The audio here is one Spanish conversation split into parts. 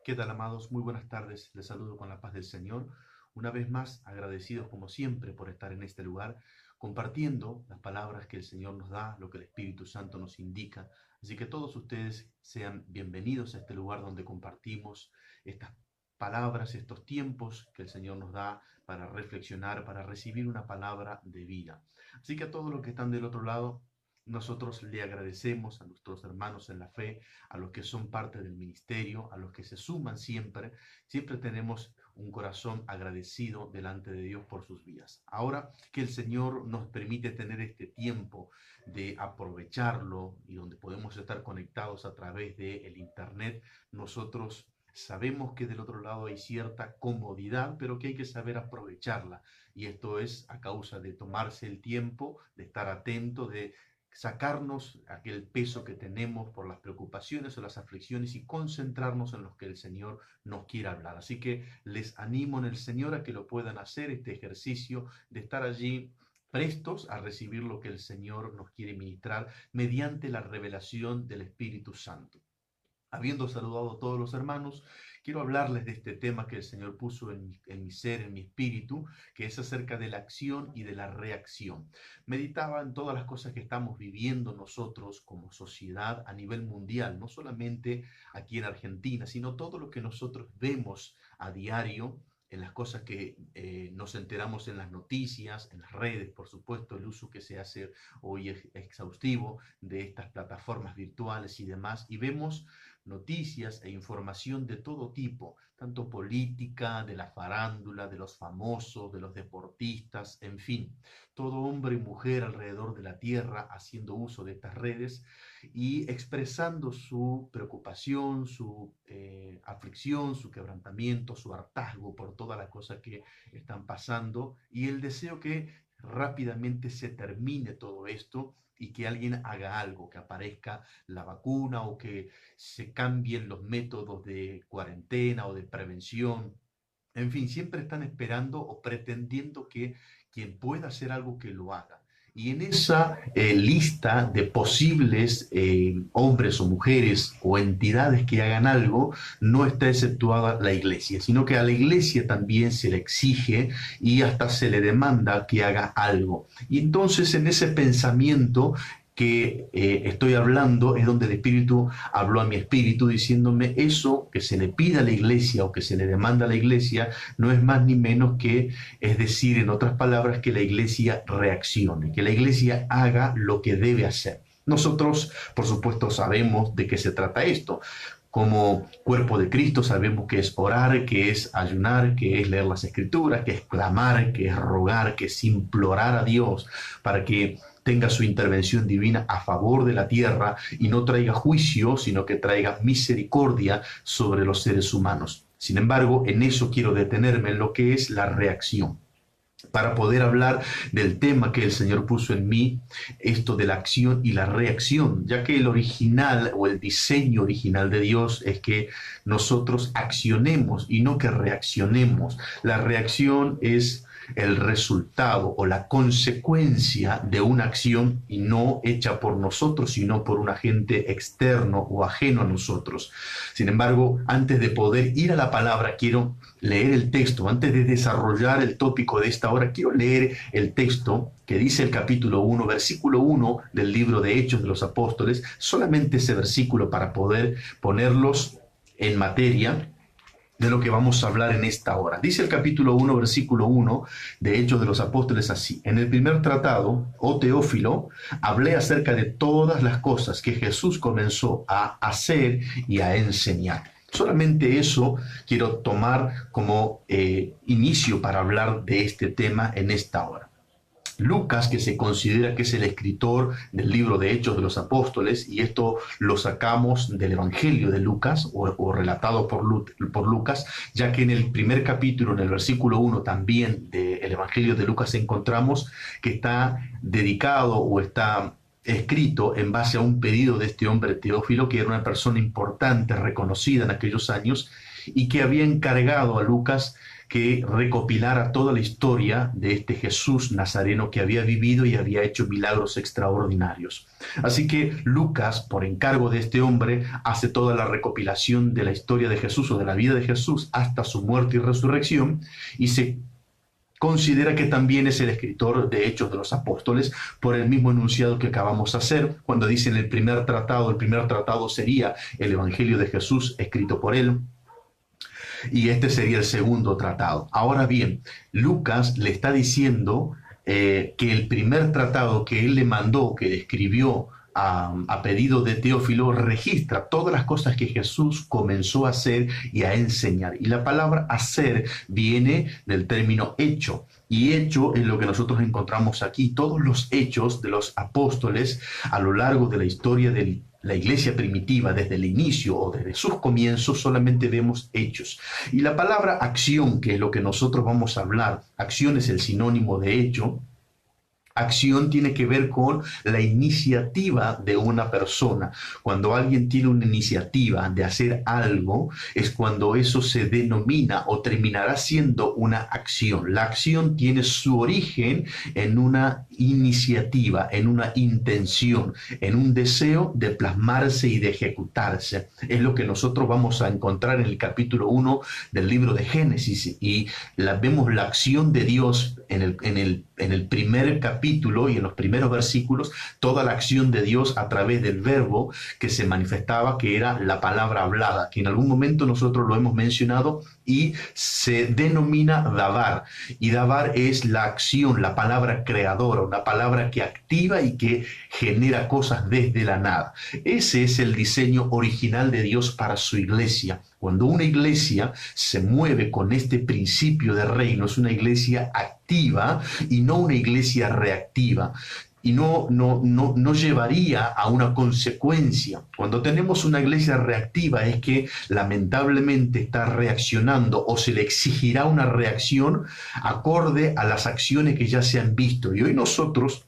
¿Qué tal, amados? Muy buenas tardes. Les saludo con la paz del Señor. Una vez más, agradecidos como siempre por estar en este lugar, compartiendo las palabras que el Señor nos da, lo que el Espíritu Santo nos indica. Así que todos ustedes sean bienvenidos a este lugar donde compartimos estas palabras, estos tiempos que el Señor nos da para reflexionar, para recibir una palabra de vida. Así que a todos los que están del otro lado, nosotros le agradecemos a nuestros hermanos en la fe, a los que son parte del ministerio, a los que se suman siempre. Siempre tenemos un corazón agradecido delante de Dios por sus vidas. Ahora que el Señor nos permite tener este tiempo de aprovecharlo y donde podemos estar conectados a través del Internet, nosotros sabemos que del otro lado hay cierta comodidad, pero que hay que saber aprovecharla. Y esto es a causa de tomarse el tiempo, de estar atento, de sacarnos aquel peso que tenemos por las preocupaciones o las aflicciones y concentrarnos en lo que el Señor nos quiere hablar. Así que les animo en el Señor a que lo puedan hacer, este ejercicio de estar allí prestos a recibir lo que el Señor nos quiere ministrar mediante la revelación del Espíritu Santo. Habiendo saludado a todos los hermanos, quiero hablarles de este tema que el Señor puso en mi ser, en mi espíritu, que es acerca de la acción y de la reacción. Meditaba en todas las cosas que estamos viviendo nosotros como sociedad a nivel mundial, no solamente aquí en Argentina, sino todo lo que nosotros vemos a diario, en las cosas que nos enteramos en las noticias, en las redes, por supuesto, el uso que se hace hoy es exhaustivo de estas plataformas virtuales y demás, y vemos noticias e información de todo tipo, tanto política, de la farándula, de los famosos, de los deportistas, en fin, todo hombre y mujer alrededor de la tierra haciendo uso de estas redes y expresando su preocupación, su aflicción, su quebrantamiento, su hartazgo por todas las cosas que están pasando y el deseo que rápidamente se termine todo esto y que alguien haga algo, que aparezca la vacuna o que se cambien los métodos de cuarentena o de prevención. En fin, siempre están esperando o pretendiendo que quien pueda hacer algo que lo haga. Y en esa lista de posibles hombres o mujeres o entidades que hagan algo, no está exceptuada la iglesia, sino que a la iglesia también se le exige y hasta se le demanda que haga algo. Y entonces en ese pensamiento que estoy hablando es donde el Espíritu habló a mi espíritu diciéndome eso que se le pide a la iglesia o que se le demanda a la iglesia no es más ni menos que, es decir, en otras palabras, que la iglesia reaccione, que la iglesia haga lo que debe hacer. Nosotros, por supuesto, sabemos de qué se trata esto. Como cuerpo de Cristo sabemos que es orar, que es ayunar, que es leer las escrituras, que es clamar, que es rogar, que es implorar a Dios para que tenga su intervención divina a favor de la tierra y no traiga juicio, sino que traiga misericordia sobre los seres humanos. Sin embargo, en eso quiero detenerme, en lo que es la reacción, para poder hablar del tema que el Señor puso en mí, esto de la acción y la reacción, ya que el original o el diseño original de Dios es que nosotros accionemos y no que reaccionemos. La reacción es el resultado o la consecuencia de una acción y no hecha por nosotros, sino por un agente externo o ajeno a nosotros. Sin embargo, antes de poder ir a la palabra, quiero leer el texto. Antes de desarrollar el tópico de esta hora, quiero leer el texto que dice el capítulo 1, versículo 1 del libro de Hechos de los Apóstoles, solamente ese versículo para poder ponerlos en materia de lo que vamos a hablar en esta hora. Dice el capítulo 1, versículo 1 de Hechos de los Apóstoles así: en el primer tratado, oh Teófilo, hablé acerca de todas las cosas que Jesús comenzó a hacer y a enseñar. Solamente eso quiero tomar como inicio para hablar de este tema en esta hora. Lucas, que se considera que es el escritor del libro de Hechos de los Apóstoles, y esto lo sacamos del Evangelio de Lucas, o relatado por Lucas, ya que en el primer capítulo, en el versículo 1 también del Evangelio de Lucas, encontramos que está dedicado o está escrito en base a un pedido de este hombre Teófilo, que era una persona importante, reconocida en aquellos años, y que había encargado a Lucas que recopilara toda la historia de este Jesús nazareno que había vivido y había hecho milagros extraordinarios. Así que Lucas, por encargo de este hombre, hace toda la recopilación de la historia de Jesús o de la vida de Jesús hasta su muerte y resurrección, y se considera que también es el escritor de Hechos de los Apóstoles por el mismo enunciado que acabamos de hacer, cuando dicen el primer tratado sería el Evangelio de Jesús escrito por él, y este sería el segundo tratado. Ahora bien, Lucas le está diciendo que el primer tratado que él le mandó, que le escribió a pedido de Teófilo, registra todas las cosas que Jesús comenzó a hacer y a enseñar. Y la palabra hacer viene del término hecho. Y hecho es lo que nosotros encontramos aquí. Todos los hechos de los apóstoles a lo largo de la historia de la iglesia primitiva, desde el inicio o desde sus comienzos, solamente vemos hechos. Y la palabra acción, que es lo que nosotros vamos a hablar, acción es el sinónimo de hecho. Acción tiene que ver con la iniciativa de una persona. Cuando alguien tiene una iniciativa de hacer algo, es cuando eso se denomina o terminará siendo una acción. La acción tiene su origen en una iniciativa, en una intención, en un deseo de plasmarse y de ejecutarse. Es lo que nosotros vamos a encontrar en el capítulo 1 del libro de Génesis, y vemos la acción de Dios en el primer capítulo y en los primeros versículos, toda la acción de Dios a través del verbo que se manifestaba, que era la palabra hablada, que en algún momento nosotros lo hemos mencionado, y se denomina dabar. Y dabar es la acción, la palabra creadora, una palabra que activa y que genera cosas desde la nada. Ese es el diseño original de Dios para su iglesia. Cuando una iglesia se mueve con este principio de reino, es una iglesia activa y no una iglesia reactiva. Y no llevaría a una consecuencia. Cuando tenemos una iglesia reactiva es que lamentablemente está reaccionando o se le exigirá una reacción acorde a las acciones que ya se han visto. Y hoy nosotros,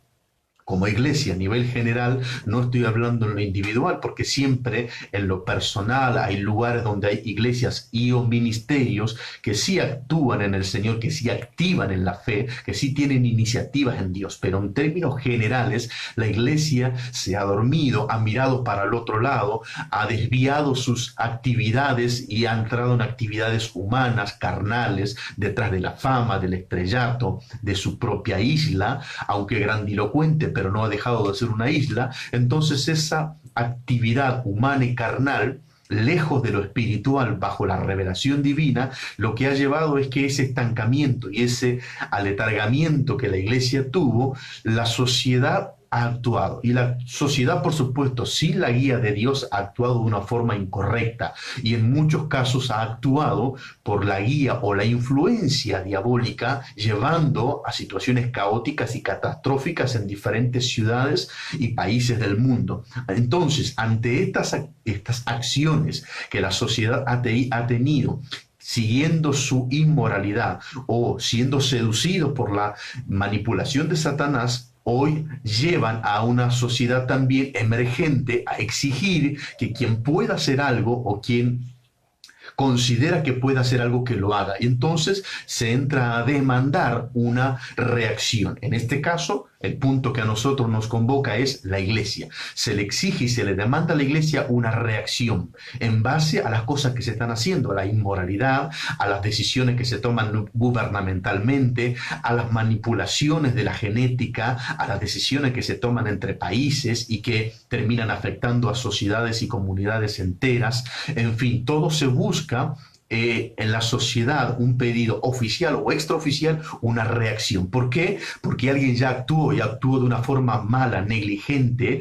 como iglesia a nivel general, no estoy hablando en lo individual, porque siempre en lo personal hay lugares donde hay iglesias y o ministerios que sí actúan en el Señor, que sí activan en la fe, que sí tienen iniciativas en Dios, pero en términos generales la iglesia se ha dormido, ha mirado para el otro lado, ha desviado sus actividades y ha entrado en actividades humanas, carnales, detrás de la fama, del estrellato, de su propia isla, aunque grandilocuente, pero no ha dejado de ser una isla. Entonces esa actividad humana y carnal, lejos de lo espiritual, bajo la revelación divina, lo que ha llevado es que ese estancamiento y ese aletargamiento que la iglesia tuvo, la sociedad ha actuado. Y la sociedad, por supuesto, sin la guía de Dios, ha actuado de una forma incorrecta. Y en muchos casos ha actuado por la guía o la influencia diabólica, llevando a situaciones caóticas y catastróficas en diferentes ciudades y países del mundo. Entonces, ante estas acciones que la sociedad ha tenido, siguiendo su inmoralidad o siendo seducidos por la manipulación de Satanás, hoy llevan a una sociedad también emergente a exigir que quien pueda hacer algo o quien considera que puede hacer algo, que lo haga. Y entonces se entra a demandar una reacción. En este caso, el punto que a nosotros nos convoca es la iglesia. Se le exige y se le demanda a la iglesia una reacción en base a las cosas que se están haciendo, a la inmoralidad, a las decisiones que se toman gubernamentalmente, a las manipulaciones de la genética, a las decisiones que se toman entre países y que terminan afectando a sociedades y comunidades enteras. En fin, todo se busca en la sociedad, un pedido oficial o extraoficial, una reacción. ¿Por qué? Porque alguien ya actuó y actuó de una forma mala, negligente,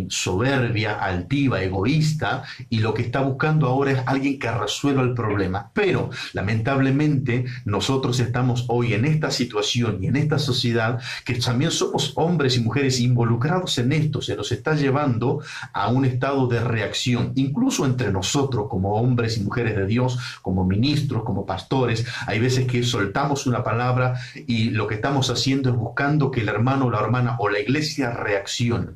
soberbia, altiva, egoísta, y lo que está buscando ahora es alguien que resuelva el problema. Pero lamentablemente nosotros estamos hoy en esta situación y en esta sociedad que también somos hombres y mujeres involucrados en esto. Se nos está llevando a un estado de reacción, incluso entre nosotros como hombres y mujeres de Dios, como ministros, como pastores. Hay veces que soltamos una palabra y lo que estamos haciendo es buscando que el hermano o la hermana o la iglesia reaccione.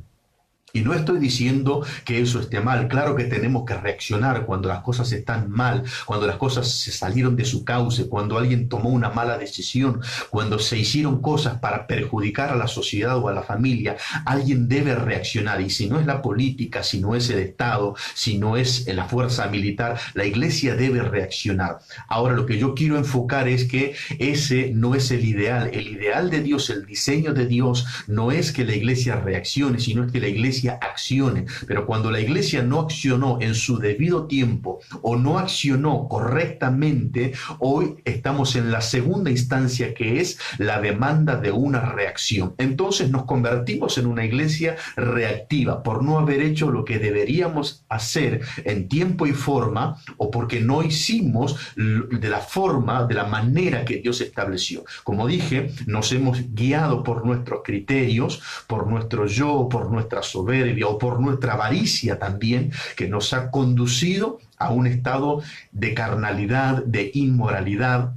Y no estoy diciendo que eso esté mal. Claro que tenemos que reaccionar cuando las cosas están mal, cuando las cosas se salieron de su cauce, cuando alguien tomó una mala decisión, cuando se hicieron cosas para perjudicar a la sociedad o a la familia. Alguien debe reaccionar. Y si no es la política, si no es el Estado, si no es la fuerza militar, la iglesia debe reaccionar. Ahora, lo que yo quiero enfocar es que ese no es el ideal. El ideal de Dios, el diseño de Dios, no es que la iglesia reaccione, sino es que la iglesia accione. Pero cuando la iglesia no accionó en su debido tiempo o no accionó correctamente, hoy estamos en la segunda instancia, que es la demanda de una reacción. Entonces nos convertimos en una iglesia reactiva por no haber hecho lo que deberíamos hacer en tiempo y forma, o porque no hicimos de la forma, de la manera que Dios estableció. Como dije, nos hemos guiado por nuestros criterios, por nuestro yo, por nuestra soberbia o por nuestra avaricia también, que nos ha conducido a un estado de carnalidad, de inmoralidad.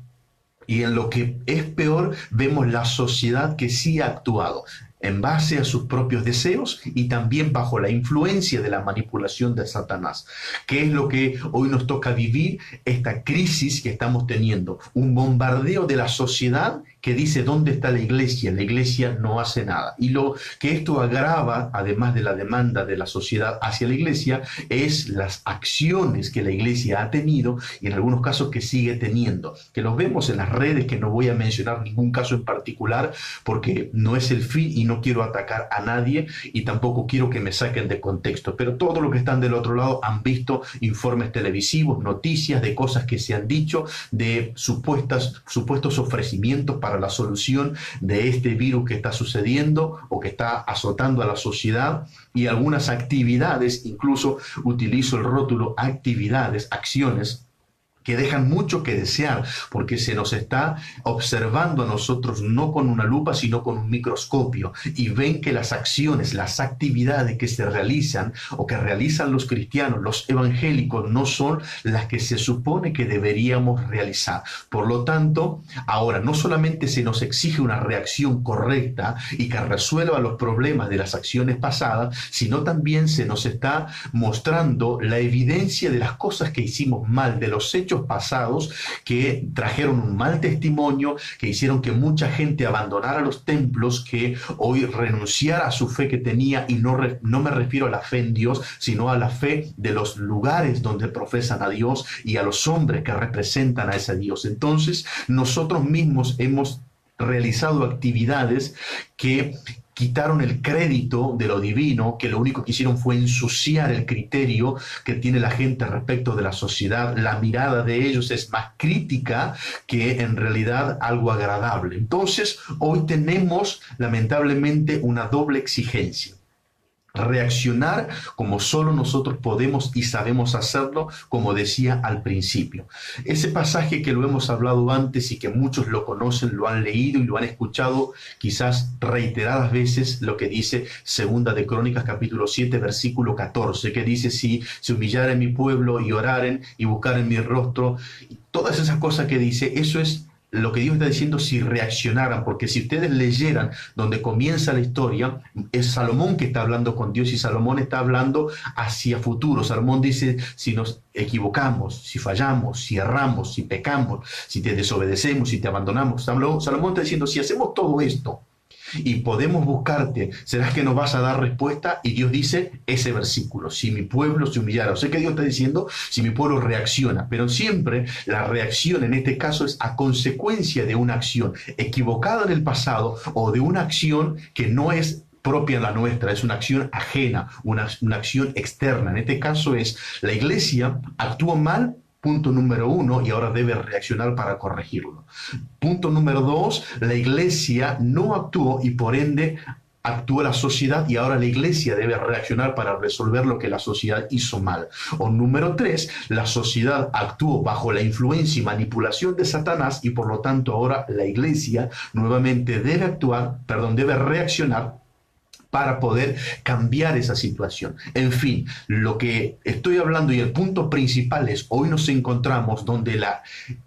Y en lo que es peor, vemos la sociedad que sí ha actuado en base a sus propios deseos y también bajo la influencia de la manipulación de Satanás. ¿Qué es lo que hoy nos toca vivir? Esta crisis que estamos teniendo, un bombardeo de la sociedad que dice: ¿dónde está la iglesia? La iglesia no hace nada. Y lo que esto agrava, además de la demanda de la sociedad hacia la iglesia, es las acciones que la iglesia ha tenido y en algunos casos que sigue teniendo, que los vemos en las redes, que no voy a mencionar ningún caso en particular porque no es el fin y no quiero atacar a nadie y tampoco quiero que me saquen de contexto, pero todos los que están del otro lado han visto informes televisivos, noticias de cosas que se han dicho, de supuestos ofrecimientos para la solución de este virus que está sucediendo o que está azotando a la sociedad, y algunas actividades, incluso utilizo el rótulo actividades, acciones, que dejan mucho que desear, porque se nos está observando a nosotros no con una lupa, sino con un microscopio, y ven que las acciones, las actividades que se realizan o que realizan los cristianos, los evangélicos, no son las que se supone que deberíamos realizar. Por lo tanto, ahora no solamente se nos exige una reacción correcta y que resuelva los problemas de las acciones pasadas, sino también se nos está mostrando la evidencia de las cosas que hicimos mal, de los hechos pasados que trajeron un mal testimonio, que hicieron que mucha gente abandonara los templos, que hoy renunciara a su fe que tenía, y no me refiero a la fe en Dios, sino a la fe de los lugares donde profesan a Dios y a los hombres que representan a ese Dios. Entonces, nosotros mismos hemos realizado actividades que quitaron el crédito de lo divino, que lo único que hicieron fue ensuciar el criterio que tiene la gente respecto de la sociedad. La mirada de ellos es más crítica que en realidad algo agradable. Entonces, hoy tenemos lamentablemente una doble exigencia: reaccionar como solo nosotros podemos y sabemos hacerlo, como decía al principio. Ese pasaje que lo hemos hablado antes y que muchos lo conocen, lo han leído y lo han escuchado quizás reiteradas veces, lo que dice Segunda de Crónicas capítulo 7 versículo 14, que dice: si se humillaren mi pueblo y oraren y buscaren mi rostro, y todas esas cosas que dice, eso es lo que Dios está diciendo si reaccionaran, porque si ustedes leyeran donde comienza la historia, es Salomón que está hablando con Dios y Salomón está hablando hacia futuro. Salomón dice: si nos equivocamos, si fallamos, si erramos, si pecamos, si te desobedecemos, si te abandonamos. Salomón está diciendo: si hacemos todo esto y podemos buscarte, ¿serás que nos vas a dar respuesta? Y Dios dice ese versículo: si mi pueblo se humillara. O sea que Dios está diciendo si mi pueblo reacciona, pero siempre la reacción en este caso es a consecuencia de una acción equivocada en el pasado o de una acción que no es propia la nuestra, es una acción ajena, una acción externa. En este caso es la iglesia actuó mal, punto número 1, y ahora debe reaccionar para corregirlo. Punto número 2, la iglesia no actuó y por ende actuó la sociedad, y ahora la iglesia debe reaccionar para resolver lo que la sociedad hizo mal. O número 3, la sociedad actuó bajo la influencia y manipulación de Satanás, y por lo tanto ahora la iglesia nuevamente debe reaccionar para poder cambiar esa situación. En fin, lo que estoy hablando y el punto principal es, hoy nos encontramos donde la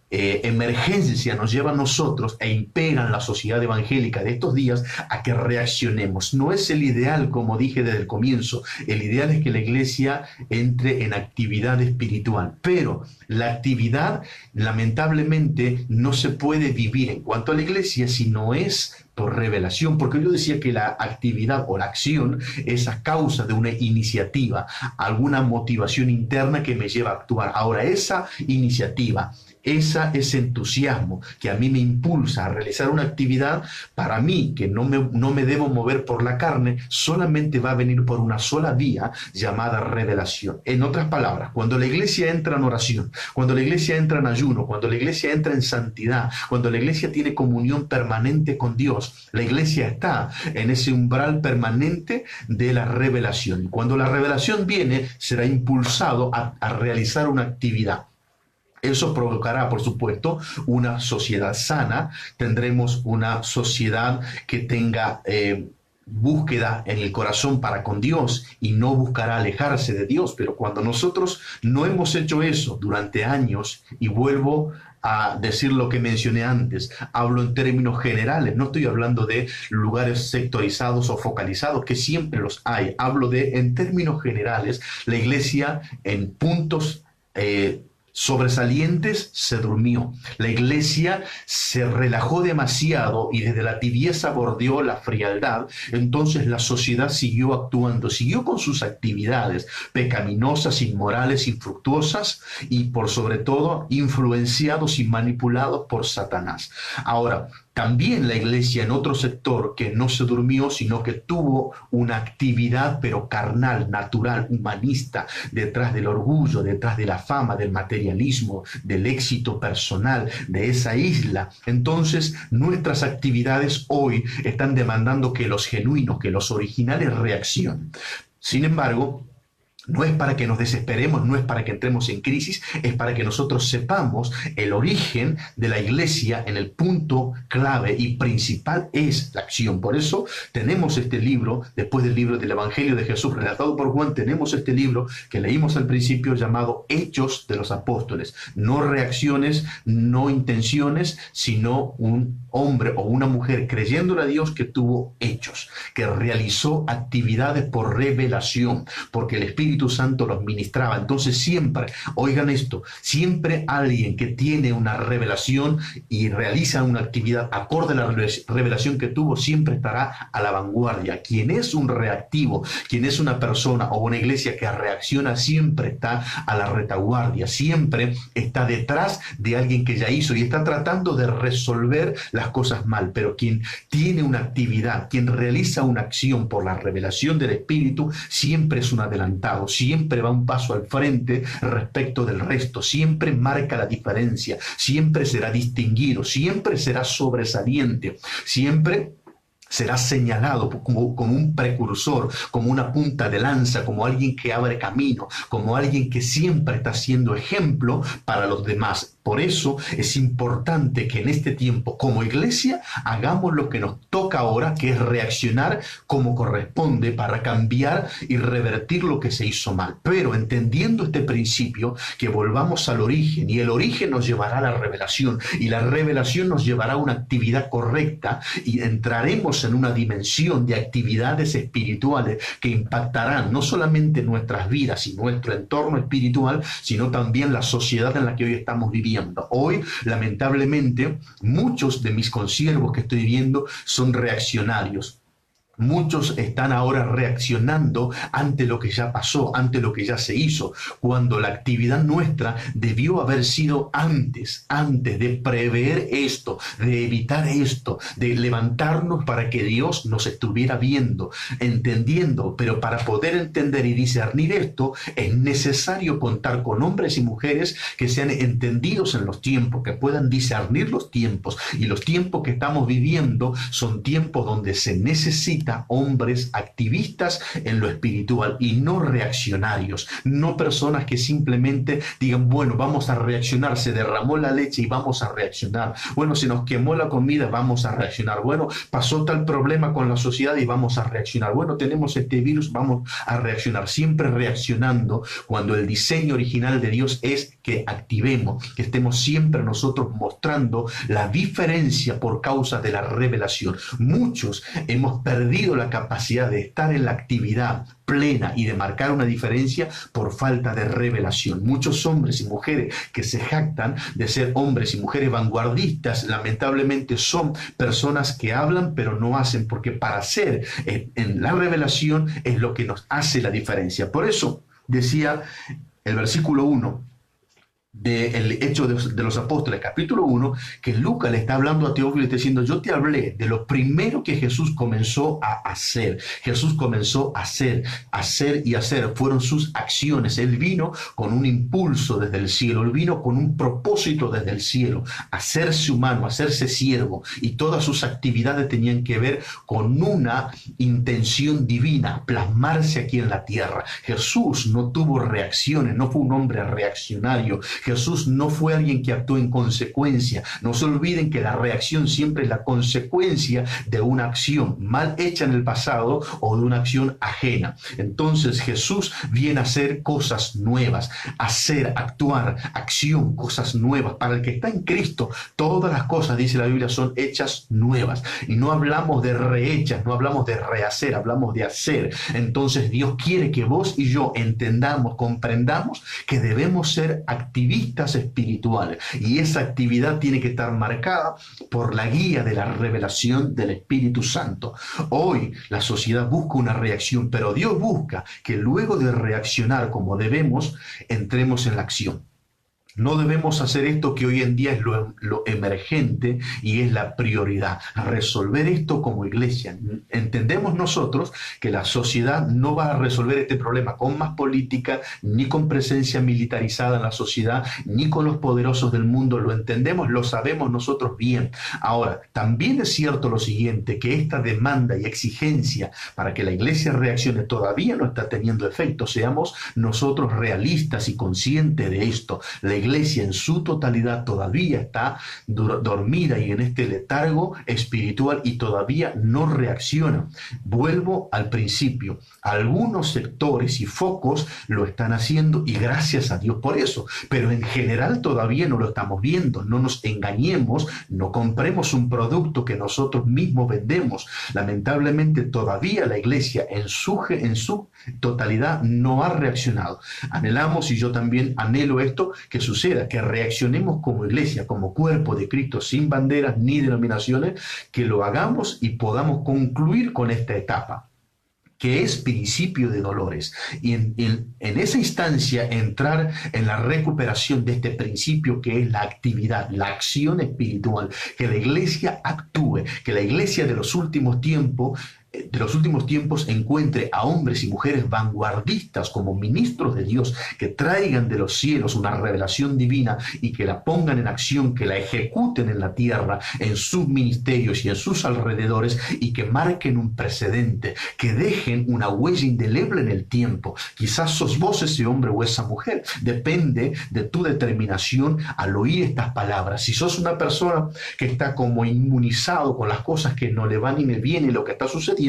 emergencia nos lleva a nosotros e impera en la sociedad evangélica de estos días a que reaccionemos. No es el ideal, como dije desde el comienzo, el ideal es que la iglesia entre en actividad espiritual, pero la actividad lamentablemente no se puede vivir en cuanto a la iglesia si no es por revelación, porque yo decía que la actividad o la acción es a causa de una iniciativa, alguna motivación interna que me lleva a actuar. Ahora, esa iniciativa, ese entusiasmo que a mí me impulsa a realizar una actividad, para mí, que no me debo mover por la carne, solamente va a venir por una sola vía llamada revelación. En otras palabras, cuando la iglesia entra en oración, cuando la iglesia entra en ayuno, cuando la iglesia entra en santidad, cuando la iglesia tiene comunión permanente con Dios, la iglesia está en ese umbral permanente de la revelación. Y cuando la revelación viene, será impulsado a realizar una actividad. Eso provocará, por supuesto, una sociedad sana. Tendremos una sociedad que tenga búsqueda en el corazón para con Dios y no buscará alejarse de Dios. Pero cuando nosotros no hemos hecho eso durante años, y vuelvo a decir lo que mencioné antes, hablo en términos generales, no estoy hablando de lugares sectorizados o focalizados, que siempre los hay, hablo de, en términos generales, la iglesia en puntos sobresalientes se durmió. La iglesia se relajó demasiado y desde la tibieza bordeó la frialdad. Entonces la sociedad siguió actuando, siguió con sus actividades pecaminosas, inmorales, infructuosas y por sobre todo influenciados y manipulados por Satanás. Ahora, también la iglesia en otro sector que no se durmió, sino que tuvo una actividad pero carnal, natural, humanista, detrás del orgullo, detrás de la fama, del materialismo, del éxito personal, de esa isla. Entonces, nuestras actividades hoy están demandando que los genuinos, que los originales reaccionen. Sin embargo, no es para que nos desesperemos, no es para que entremos en crisis, es para que nosotros sepamos el origen de la iglesia en el punto clave y principal es la acción. Por eso tenemos este libro, después del libro del Evangelio de Jesús relatado por Juan, tenemos este libro que leímos al principio llamado Hechos de los Apóstoles. No reacciones, no intenciones, sino un hombre o una mujer creyéndole a Dios que tuvo hechos, que realizó actividades por revelación, porque el Espíritu Santo los ministraba. Entonces siempre, oigan esto, siempre alguien que tiene una revelación y realiza una actividad acorde a la revelación que tuvo, siempre estará a la vanguardia. Quien es un reactivo, quien es una persona o una iglesia que reacciona, siempre está a la retaguardia, siempre está detrás de alguien que ya hizo y está tratando de resolver las cosas mal. Pero quien tiene una actividad, quien realiza una acción por la revelación del Espíritu, siempre es un adelantado, siempre va un paso al frente respecto del resto, siempre marca la diferencia, siempre será distinguido, siempre será sobresaliente, siempre será señalado como un precursor, como una punta de lanza, como alguien que abre camino, como alguien que siempre está siendo ejemplo para los demás. Por eso es importante que en este tiempo, como iglesia, hagamos lo que nos toca ahora, que es reaccionar como corresponde para cambiar y revertir lo que se hizo mal. Pero entendiendo este principio, que volvamos al origen, y el origen nos llevará a la revelación, y la revelación nos llevará a una actividad correcta, y entraremos en una dimensión de actividades espirituales que impactarán no solamente nuestras vidas y nuestro entorno espiritual, sino también la sociedad en la que hoy estamos viviendo. Hoy, lamentablemente, muchos de mis consiervos que estoy viendo son reaccionarios. Muchos están ahora reaccionando ante lo que ya pasó, ante lo que ya se hizo, cuando la actividad nuestra debió haber sido antes de prever esto, de evitar esto, de levantarnos para que Dios nos estuviera viendo, entendiendo. Pero para poder entender y discernir esto, es necesario contar con hombres y mujeres que sean entendidos en los tiempos, que puedan discernir los tiempos. Y los tiempos que estamos viviendo son tiempos donde se necesita necesita hombres activistas en lo espiritual y no reaccionarios, no personas que simplemente digan, bueno, vamos a reaccionar, se derramó la leche y vamos a reaccionar, bueno, se nos quemó la comida, vamos a reaccionar, bueno, pasó tal problema con la sociedad y vamos a reaccionar, bueno, tenemos este virus, vamos a reaccionar, siempre reaccionando, cuando el diseño original de Dios es que activemos, que estemos siempre nosotros mostrando la diferencia por causa de la revelación. Muchos hemos perdido la capacidad de estar en la actividad plena y de marcar una diferencia por falta de revelación. Muchos hombres y mujeres que se jactan de ser hombres y mujeres vanguardistas, lamentablemente son personas que hablan pero no hacen, porque para hacer en la revelación es lo que nos hace la diferencia. Por eso decía el versículo 1 del Hecho de los Apóstoles, capítulo 1, que Lucas le está hablando a Teófilo y está diciendo, yo te hablé de lo primero que Jesús comenzó a hacer. Jesús comenzó a hacer y hacer. Fueron sus acciones. Él vino con un impulso desde el cielo. Él vino con un propósito desde el cielo. Hacerse humano, hacerse siervo. Y todas sus actividades tenían que ver con una intención divina, plasmarse aquí en la tierra. Jesús no tuvo reacciones, no fue un hombre reaccionario. Jesús no fue alguien que actuó en consecuencia. No se olviden que la reacción siempre es la consecuencia de una acción mal hecha en el pasado o de una acción ajena. Entonces Jesús viene a hacer cosas nuevas, hacer, actuar, acción, cosas nuevas. Para el que está en Cristo, todas las cosas, dice la Biblia, son hechas nuevas. Y no hablamos de rehechas, no hablamos de rehacer, hablamos de hacer. Entonces Dios quiere que vos y yo entendamos, comprendamos que debemos ser activistas espirituales, y esa actividad tiene que estar marcada por la guía de la revelación del Espíritu Santo. Hoy la sociedad busca una reacción, pero Dios busca que luego de reaccionar como debemos, entremos en la acción. No debemos hacer esto que hoy en día es lo emergente y es la prioridad, resolver esto como iglesia. Entendemos nosotros que la sociedad no va a resolver este problema con más política, ni con presencia militarizada en la sociedad, ni con los poderosos del mundo. Lo entendemos, lo sabemos nosotros bien. Ahora, también es cierto lo siguiente, que esta demanda y exigencia para que la iglesia reaccione todavía no está teniendo efecto. Seamos nosotros realistas y conscientes de esto. La iglesia en su totalidad todavía está dormida y en este letargo espiritual y todavía no reacciona. Vuelvo al principio. Algunos sectores y focos lo están haciendo y gracias a Dios por eso, pero en general todavía no lo estamos viendo. No nos engañemos, no compremos un producto que nosotros mismos vendemos. Lamentablemente todavía la iglesia en su totalidad no ha reaccionado. Anhelamos, y yo también anhelo esto, que suceda, que reaccionemos como iglesia, como cuerpo de Cristo, sin banderas ni denominaciones, que lo hagamos y podamos concluir con esta etapa, que es principio de dolores, y en esa instancia entrar en la recuperación de este principio que es la actividad, la acción espiritual, que la iglesia actúe, que la iglesia de los últimos tiempos encuentre a hombres y mujeres vanguardistas como ministros de Dios, que traigan de los cielos una revelación divina y que la pongan en acción, que la ejecuten en la tierra, en sus ministerios y en sus alrededores, y que marquen un precedente, que dejen una huella indeleble en el tiempo. Quizás sos vos ese hombre o esa mujer, depende de tu determinación al oír estas palabras. Si sos una persona que está como inmunizado con las cosas que no le van y me viene lo que está sucediendo,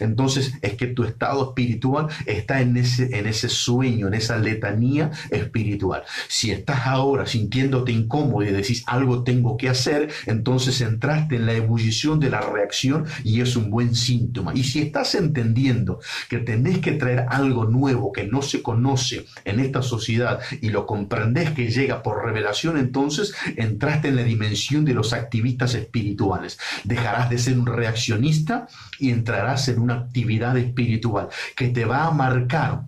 entonces es que tu estado espiritual está en ese sueño, en esa letanía espiritual. Si estás ahora sintiéndote incómodo y decís algo tengo que hacer, entonces entraste en la ebullición de la reacción y es un buen síntoma. Y si estás entendiendo que tenés que traer algo nuevo que no se conoce en esta sociedad y lo comprendés que llega por revelación, entonces entraste en la dimensión de los activistas espirituales. Dejarás de ser un reaccionista y entrarás en una actividad espiritual que te va a marcar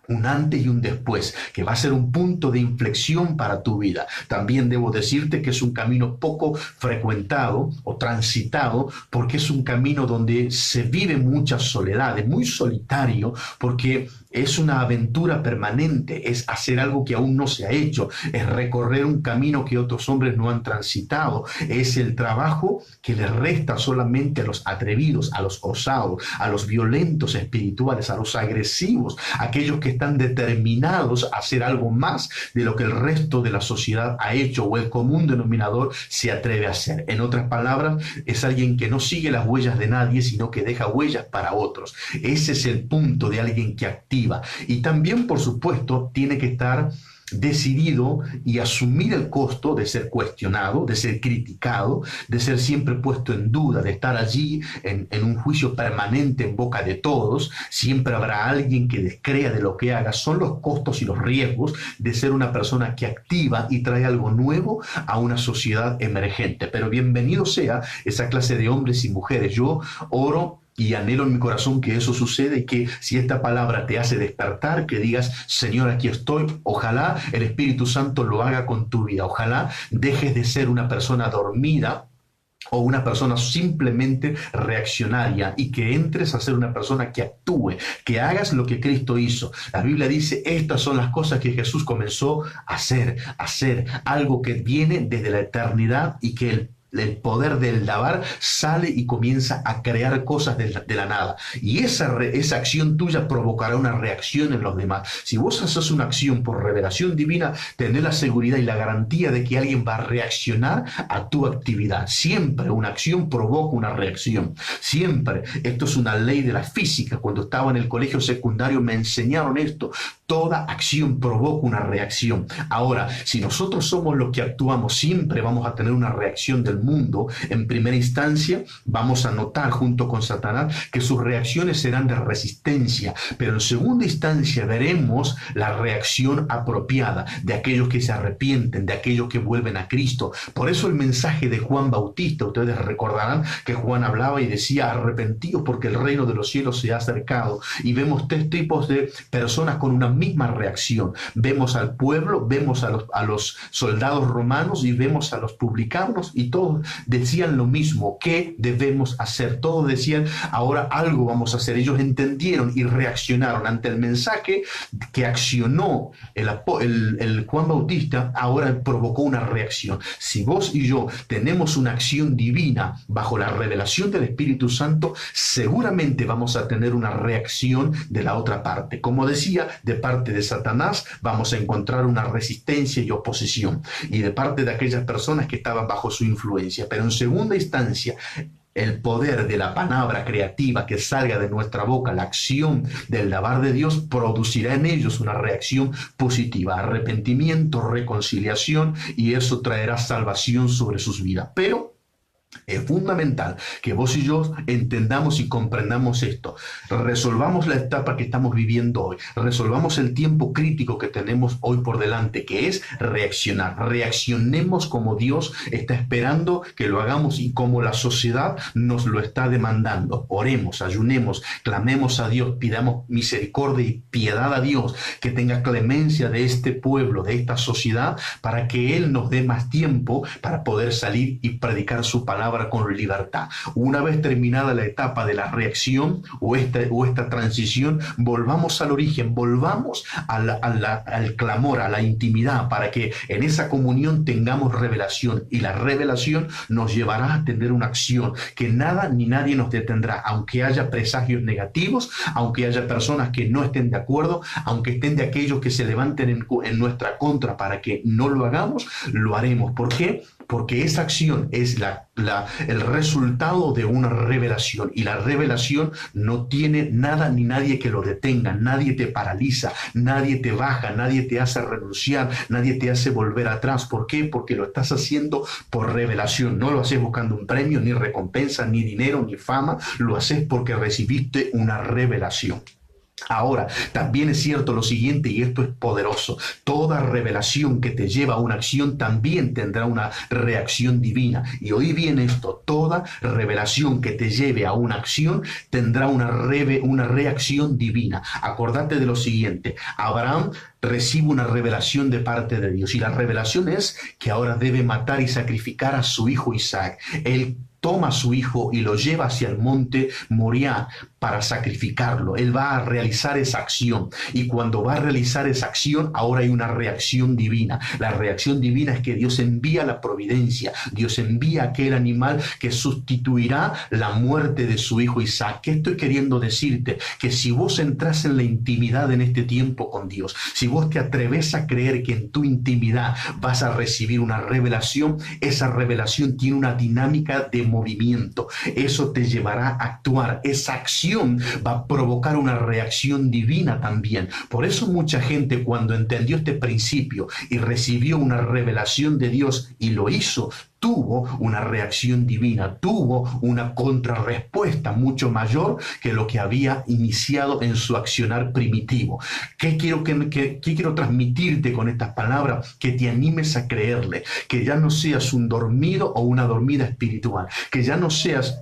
un antes y un después, que va a ser un punto de inflexión para tu vida. También debo decirte que es un camino poco frecuentado o transitado, porque es un camino donde se vive mucha soledad, es muy solitario, porque Es una aventura permanente, es hacer algo que aún no se ha hecho, es recorrer un camino que otros hombres no han transitado, es el trabajo que le resta solamente a los atrevidos, a los osados, a los violentos espirituales, a los agresivos, a aquellos que están determinados a hacer algo más de lo que el resto de la sociedad ha hecho o el común denominador se atreve a hacer. En otras palabras, es alguien que no sigue las huellas de nadie, sino que deja huellas para otros. Ese es el punto de alguien que activa. Y también, por supuesto, tiene que estar decidido y asumir el costo de ser cuestionado, de ser criticado, de ser siempre puesto en duda, de estar allí en un juicio permanente en boca de todos. Siempre habrá alguien que descrea de lo que haga. Son los costos y los riesgos de ser una persona que activa y trae algo nuevo a una sociedad emergente. Pero bienvenido sea esa clase de hombres y mujeres. Yo oro y anhelo en mi corazón que eso suceda y que si esta palabra te hace despertar, que digas, Señor, aquí estoy. Ojalá el Espíritu Santo lo haga con tu vida. Ojalá dejes de ser una persona dormida o una persona simplemente reaccionaria y que entres a ser una persona que actúe, que hagas lo que Cristo hizo. La Biblia dice, estas son las cosas que Jesús comenzó a hacer algo que viene desde la eternidad y que el poder del Dabar sale y comienza a crear cosas de la nada. Y esa acción tuya provocará una reacción en los demás. Si vos haces una acción por revelación divina, tenés la seguridad y la garantía de que alguien va a reaccionar a tu actividad. Siempre una acción provoca una reacción. Siempre. Esto es una ley de la física. Cuando estaba en el colegio secundario me enseñaron esto. Toda acción provoca una reacción. Ahora, si nosotros somos los que actuamos, siempre vamos a tener una reacción del mundo. En primera instancia, vamos a notar junto con Satanás que sus reacciones serán de resistencia, pero en segunda instancia veremos la reacción apropiada de aquellos que se arrepienten, de aquellos que vuelven a Cristo. Por eso el mensaje de Juan Bautista, ustedes recordarán que Juan hablaba y decía, arrepentidos porque el reino de los cielos se ha acercado. Y vemos tres tipos de personas con una misma reacción. Vemos al pueblo, vemos a los soldados romanos y vemos a los publicanos, y todos decían lo mismo. ¿Qué debemos hacer? Todos decían, ahora algo vamos a hacer. Ellos entendieron y reaccionaron ante el mensaje que accionó el Juan Bautista. Ahora provocó una reacción. Si vos y yo tenemos una acción divina bajo la revelación del Espíritu Santo, seguramente vamos a tener una reacción de la otra parte. Como decía, de parte de Satanás vamos a encontrar una resistencia y oposición, y de parte de aquellas personas que estaban bajo su influencia. Pero en segunda instancia, el poder de la palabra creativa que salga de nuestra boca, la acción del lavar de Dios, producirá en ellos una reacción positiva, arrepentimiento, reconciliación, y eso traerá salvación sobre sus vidas. Pero es fundamental que vos y yo entendamos y comprendamos esto. Resolvamos la etapa que estamos viviendo hoy. Resolvamos el tiempo crítico que tenemos hoy por delante, que es reaccionar. Reaccionemos como Dios está esperando que lo hagamos y como la sociedad nos lo está demandando. Oremos, ayunemos, clamemos a Dios, pidamos misericordia y piedad a Dios, que tenga clemencia de este pueblo, de esta sociedad, para que Él nos dé más tiempo para poder salir y predicar su palabra con libertad. Una vez terminada la etapa de la reacción o esta transición, volvamos al origen, volvamos al clamor, a la intimidad, para que en esa comunión tengamos revelación, y la revelación nos llevará a tener una acción que nada ni nadie nos detendrá, aunque haya presagios negativos, aunque haya personas que no estén de acuerdo, aunque estén de aquellos que se levanten en nuestra contra para que no lo hagamos, lo haremos. ¿Por qué? Porque esa acción es el resultado de una revelación, y la revelación no tiene nada ni nadie que lo detenga. Nadie te paraliza, nadie te baja, nadie te hace renunciar, nadie te hace volver atrás. ¿Por qué? Porque lo estás haciendo por revelación. No lo haces buscando un premio, ni recompensa, ni dinero, ni fama. Lo haces porque recibiste una revelación. Ahora, también es cierto lo siguiente, y esto es poderoso: toda revelación que te lleva a una acción también tendrá una reacción divina. Y oí bien esto: toda revelación que te lleve a una acción tendrá una reacción divina. Acordate de lo siguiente: Abraham recibe una revelación de parte de Dios, y la revelación es que ahora debe matar y sacrificar a su hijo Isaac. Él toma a su hijo y lo lleva hacia el monte Moriah para sacrificarlo. Él va a realizar esa acción, y cuando va a realizar esa acción, ahora hay una reacción divina. La reacción divina es que Dios envía la providencia, Dios envía aquel animal que sustituirá la muerte de su hijo Isaac. ¿Qué estoy queriendo decirte? Que si vos entras en la intimidad en este tiempo con Dios, si vos te atreves a creer que en tu intimidad vas a recibir una revelación, esa revelación tiene una dinámica de movimiento. Eso te llevará a actuar. Esa acción va a provocar una reacción divina también. Por eso mucha gente, cuando entendió este principio y recibió una revelación de Dios y lo hizo, tuvo una reacción divina, tuvo una contrarrespuesta mucho mayor que lo que había iniciado en su accionar primitivo. ¿Qué quiero transmitirte con estas palabras? Que te animes a creerle, que ya no seas un dormido o una dormida espiritual, que ya no seas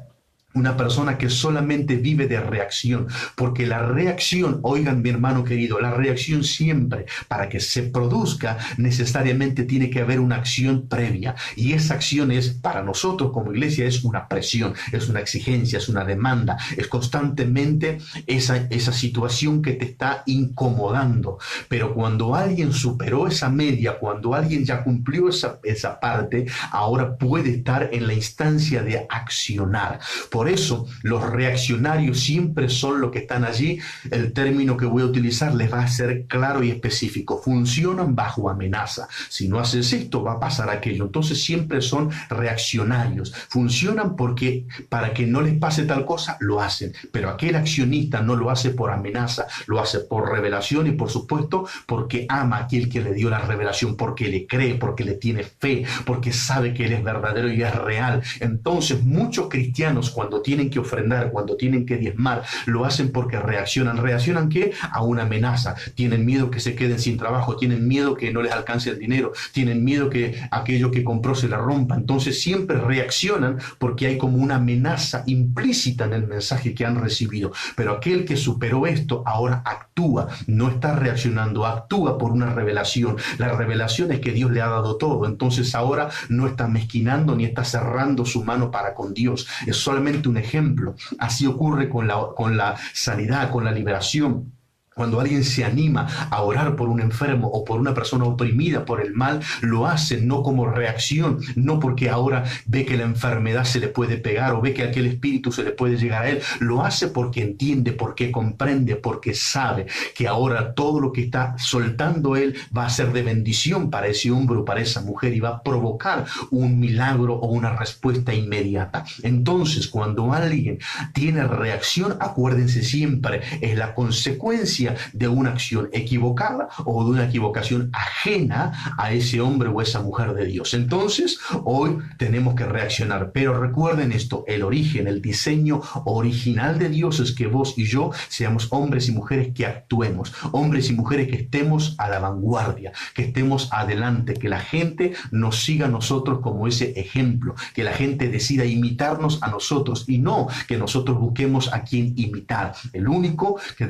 una persona que solamente vive de reacción, porque la reacción, oigan mi hermano querido, la reacción siempre, para que se produzca, necesariamente tiene que haber una acción previa, y esa acción es, para nosotros como iglesia, es una presión, es una exigencia, es una demanda, es constantemente esa situación que te está incomodando. Pero cuando alguien superó esa media, cuando alguien ya cumplió esa parte, ahora puede estar en la instancia de accionar. Por eso los reaccionarios siempre son los que están allí. El término que voy a utilizar les va a ser claro y específico. Funcionan bajo amenaza. Si no haces esto, va a pasar aquello. Entonces siempre son reaccionarios. Funcionan porque para que no les pase tal cosa, lo hacen. Pero aquel accionista no lo hace por amenaza, lo hace por revelación y por supuesto porque ama a aquel que le dio la revelación, porque le cree, porque le tiene fe, porque sabe que él es verdadero y es real. Entonces muchos cristianos, cuando tienen que ofrendar, cuando tienen que diezmar, lo hacen porque reaccionan. ¿Reaccionan qué? A una amenaza. Tienen miedo que se queden sin trabajo, tienen miedo que no les alcance el dinero, tienen miedo que aquello que compró se la rompa. Entonces siempre reaccionan porque hay como una amenaza implícita en el mensaje que han recibido. Pero aquel que superó esto ahora actúa, no está reaccionando, actúa por una revelación. La revelación es que Dios le ha dado todo. Entonces ahora no está mezquinando ni está cerrando su mano para con Dios. Es solamente un ejemplo. Así ocurre con la sanidad, con la liberación. Cuando alguien se anima a orar por un enfermo o por una persona oprimida por el mal, lo hace no como reacción, no porque ahora ve que la enfermedad se le puede pegar o ve que aquel espíritu se le puede llegar a él. Lo hace porque entiende, porque comprende, porque sabe que ahora todo lo que está soltando él va a ser de bendición para ese hombre o para esa mujer y va a provocar un milagro o una respuesta inmediata. Entonces, cuando alguien tiene reacción, acuérdense siempre, es la consecuencia de una acción equivocada o de una equivocación ajena a ese hombre o esa mujer de Dios. Entonces, hoy tenemos que reaccionar, pero recuerden esto, el origen, el diseño original de Dios es que vos y yo seamos hombres y mujeres que actuemos, hombres y mujeres que estemos a la vanguardia, que estemos adelante, que la gente nos siga a nosotros como ese ejemplo, que la gente decida imitarnos a nosotros y no que nosotros busquemos a quien imitar. El único que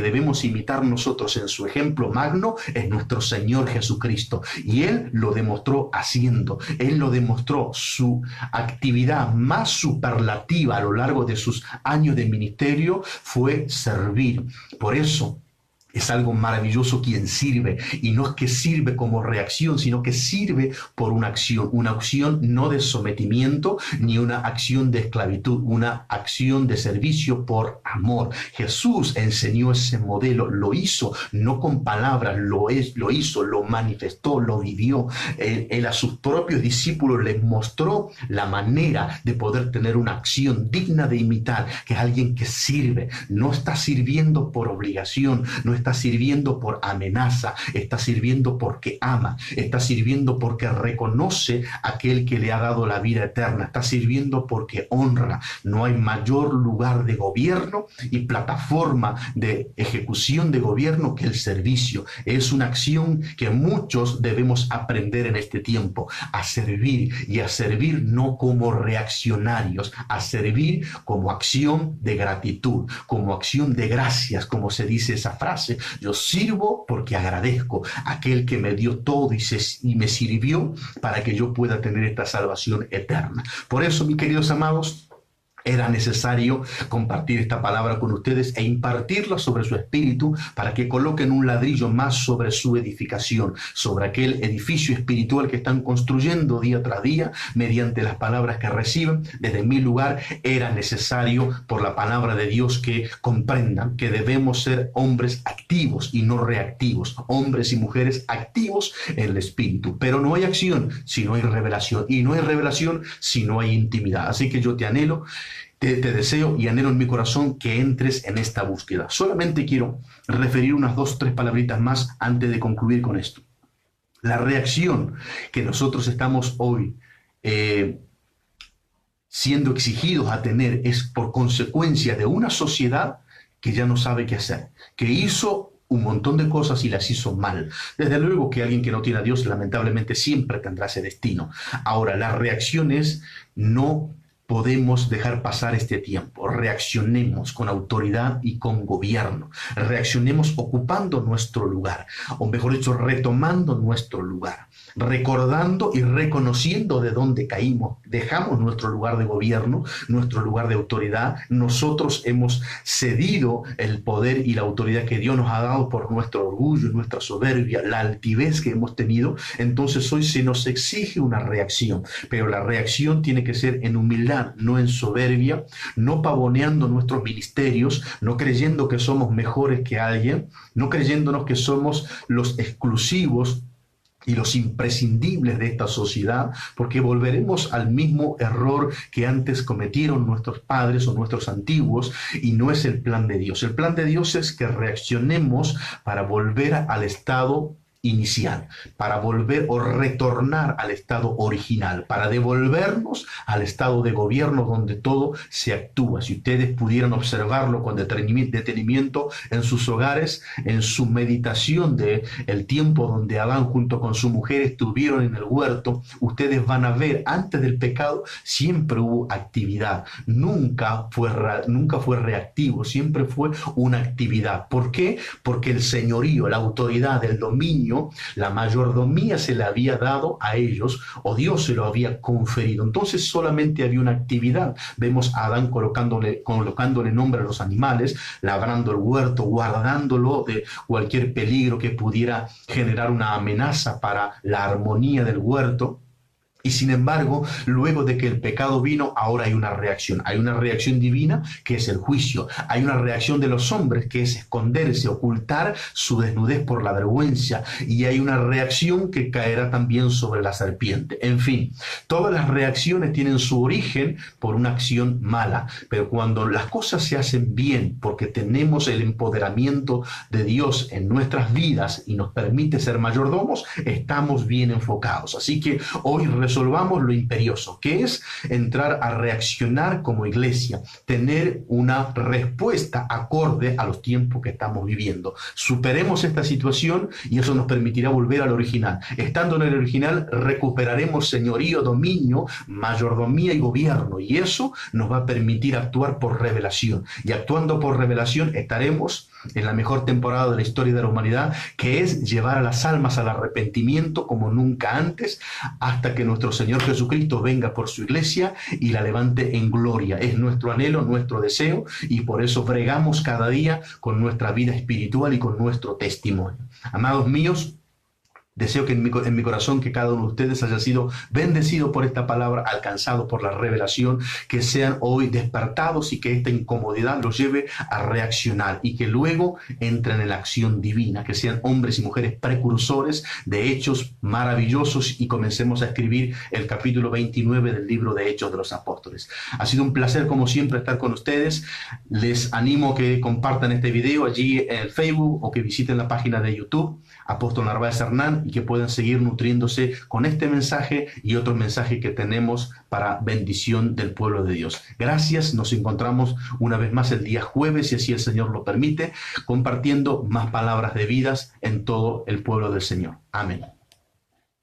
debemos imitar nosotros en su ejemplo magno es nuestro Señor Jesucristo, y Él lo demostró haciendo. Él lo demostró. Su actividad más superlativa a lo largo de sus años de ministerio fue servir. Por eso es algo maravilloso quien sirve, y no es que sirve como reacción, sino que sirve por una acción no de sometimiento ni una acción de esclavitud, una acción de servicio por amor. Jesús enseñó ese modelo, lo hizo no con palabras, lo hizo, lo manifestó, lo vivió. Él a sus propios discípulos les mostró la manera de poder tener una acción digna de imitar, que es alguien que sirve, no está sirviendo por obligación, no está sirviendo por amenaza, está sirviendo porque ama, está sirviendo porque reconoce a aquel que le ha dado la vida eterna, está sirviendo porque honra. No hay mayor lugar de gobierno y plataforma de ejecución de gobierno que el servicio. Es una acción que muchos debemos aprender en este tiempo, a servir, y a servir no como reaccionarios, a servir como acción de gratitud, como acción de gracias, como se dice esa frase. Yo sirvo porque agradezco a aquel que me dio todo y me sirvió para que yo pueda tener esta salvación eterna. Por eso, mis queridos amados, era necesario compartir esta palabra con ustedes e impartirla sobre su espíritu para que coloquen un ladrillo más sobre su edificación, sobre aquel edificio espiritual que están construyendo día tras día mediante las palabras que reciben. Desde mi lugar era necesario por la palabra de Dios que comprendan que debemos ser hombres activos y no reactivos, hombres y mujeres activos en el espíritu. Pero no hay acción si no hay revelación, y no hay revelación si no hay intimidad. Así que yo te anhelo, te deseo y anhelo en mi corazón que entres en esta búsqueda. Solamente quiero referir unas 2 o 3 palabritas más antes de concluir con esto. La reacción que nosotros estamos hoy siendo exigidos a tener es por consecuencia de una sociedad que ya no sabe qué hacer, que hizo un montón de cosas y las hizo mal. Desde luego que alguien que no tiene a Dios lamentablemente siempre tendrá ese destino. Ahora, la reacción es: no podemos dejar pasar este tiempo. Reaccionemos con autoridad y con gobierno. Reaccionemos ocupando nuestro lugar, o mejor dicho, retomando nuestro lugar, recordando y reconociendo de dónde caímos. Dejamos nuestro lugar de gobierno, nuestro lugar de autoridad. Nosotros hemos cedido el poder y la autoridad que Dios nos ha dado por nuestro orgullo, nuestra soberbia, la altivez que hemos tenido. Entonces hoy se nos exige una reacción, pero la reacción tiene que ser en humildad, no en soberbia, no pavoneando nuestros ministerios, no creyendo que somos mejores que alguien, no creyéndonos que somos los exclusivos y los imprescindibles de esta sociedad, porque volveremos al mismo error que antes cometieron nuestros padres o nuestros antiguos, y no es el plan de Dios. El plan de Dios es que reaccionemos para volver al estado inicial, para volver o retornar al estado original, para devolvernos al estado de gobierno donde todo se actúa. Si ustedes pudieran observarlo con detenimiento en sus hogares, en su meditación de el tiempo donde Adán junto con su mujer estuvieron en el huerto, ustedes van a ver, antes del pecado siempre hubo actividad, nunca fue reactivo, siempre fue una actividad. ¿Por qué? Porque el señorío, la autoridad, el dominio, la mayordomía se le había dado a ellos, o Dios se lo había conferido. Entonces solamente había una actividad. Vemos a Adán colocándole nombre a los animales, labrando el huerto, guardándolo de cualquier peligro que pudiera generar una amenaza para la armonía del huerto. Y sin embargo, luego de que el pecado vino, ahora hay una reacción. Hay una reacción divina, que es el juicio. Hay una reacción de los hombres, que es esconderse, ocultar su desnudez por la vergüenza. Y hay una reacción que caerá también sobre la serpiente. En fin, todas las reacciones tienen su origen por una acción mala. Pero cuando las cosas se hacen bien, porque tenemos el empoderamiento de Dios en nuestras vidas y nos permite ser mayordomos, estamos bien enfocados. Así que hoy resolvamos lo imperioso, que es entrar a reaccionar como iglesia, tener una respuesta acorde a los tiempos que estamos viviendo. Superemos esta situación y eso nos permitirá volver al original. Estando en el original, recuperaremos señorío, dominio, mayordomía y gobierno, y eso nos va a permitir actuar por revelación. Y actuando por revelación estaremos en la mejor temporada de la historia de la humanidad, que es llevar a las almas al arrepentimiento como nunca antes, hasta que nuestro Señor Jesucristo venga por su iglesia y la levante en gloria. Es nuestro anhelo, nuestro deseo, y por eso bregamos cada día con nuestra vida espiritual y con nuestro testimonio. Amados míos, deseo que en mi corazón que cada uno de ustedes haya sido bendecido por esta palabra, alcanzado por la revelación, que sean hoy despertados y que esta incomodidad los lleve a reaccionar y que luego entren en la acción divina, que sean hombres y mujeres precursores de hechos maravillosos y comencemos a escribir el capítulo 29 del libro de Hechos de los Apóstoles. Ha sido un placer como siempre estar con ustedes. Les animo a que compartan este video allí en el Facebook o que visiten la página de YouTube Apóstol Narváez Hernán, y que puedan seguir nutriéndose con este mensaje y otros mensajes que tenemos para bendición del pueblo de Dios. Gracias, nos encontramos una vez más el día jueves, si así el Señor lo permite, compartiendo más palabras de vidas en todo el pueblo del Señor. Amén.